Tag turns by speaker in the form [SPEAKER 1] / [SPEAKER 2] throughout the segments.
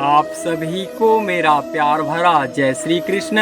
[SPEAKER 1] आप सभी को मेरा प्यार भरा जय श्री कृष्ण।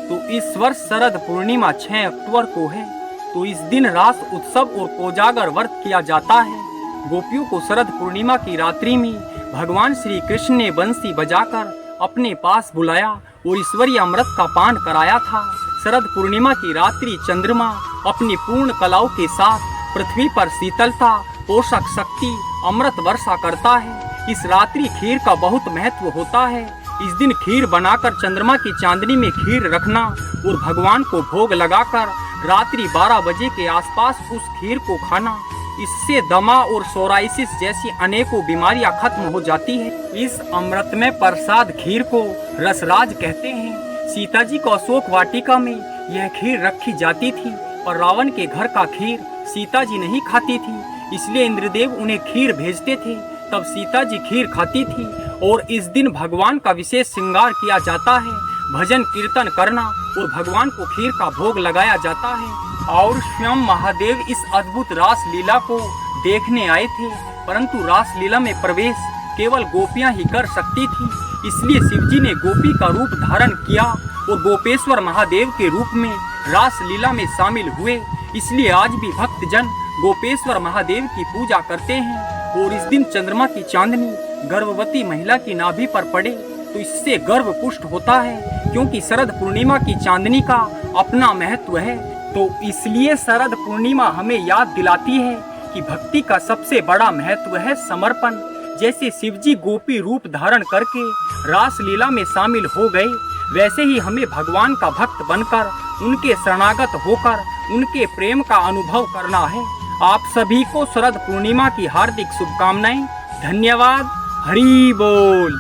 [SPEAKER 1] तो इस वर्ष शरद पूर्णिमा 6 अक्टूबर को है। तो इस दिन रास उत्सव और कोजागर व्रत किया जाता है। गोपियों को शरद पूर्णिमा की रात्रि में भगवान श्री कृष्ण ने बंसी बजाकर अपने पास बुलाया और ईश्वरीय अमृत का पान कराया था। शरद पूर्णिमा की रात्रि चंद्रमा अपनी पूर्ण कलाओं के साथ पृथ्वी पर शीतलता, पोषक शक्ति, अमृत वर्षा करता है। इस रात्रि खीर का बहुत महत्व होता है। इस दिन खीर बनाकर चंद्रमा की चांदनी में खीर रखना और भगवान को भोग लगाकर रात्रि 12 बजे के आसपास उस खीर को खाना, इससे दमा और सोराइसिस जैसी अनेकों बीमारियां खत्म हो जाती है। इस अमृत में प्रसाद खीर को रसराज कहते हैं। सीता जी को अशोक वाटिका में यह खीर रखी जाती थी, पर रावण के घर का खीर सीता जी नहीं खाती थी, इसलिए इंद्रदेव उन्हें खीर भेजते थे। तब सीता जी खीर खाती थी और इस दिन भगवान का विशेष श्रृंगार किया जाता है। भजन कीर्तन करना और भगवान को खीर का भोग लगाया जाता है। और स्वयं महादेव इस अद्भुत रास लीला को देखने आए थे, परंतु रास लीला में प्रवेश केवल गोपियां ही कर सकती थी, इसलिए शिवजी ने गोपी का रूप धारण किया और गोपेश्वर महादेव के रूप में रास लीला में शामिल हुए। इसलिए आज भी भक्तजन गोपेश्वर महादेव की पूजा करते हैं। और इस दिन चंद्रमा की चांदनी गर्भवती महिला की नाभि पर पड़े तो इससे गर्भ पुष्ट होता है, क्योंकि शरद पूर्णिमा की चांदनी का अपना महत्व है। तो इसलिए शरद पूर्णिमा हमें याद दिलाती है कि भक्ति का सबसे बड़ा महत्व है समर्पण। जैसे शिवजी गोपी रूप धारण करके रास लीला में शामिल हो गए, वैसे ही हमें भगवान का भक्त बनकर उनके शरणागत होकर उनके प्रेम का अनुभव करना है। आप सभी को शरद पूर्णिमा की हार्दिक शुभकामनाएं। धन्यवाद। हरि बोल।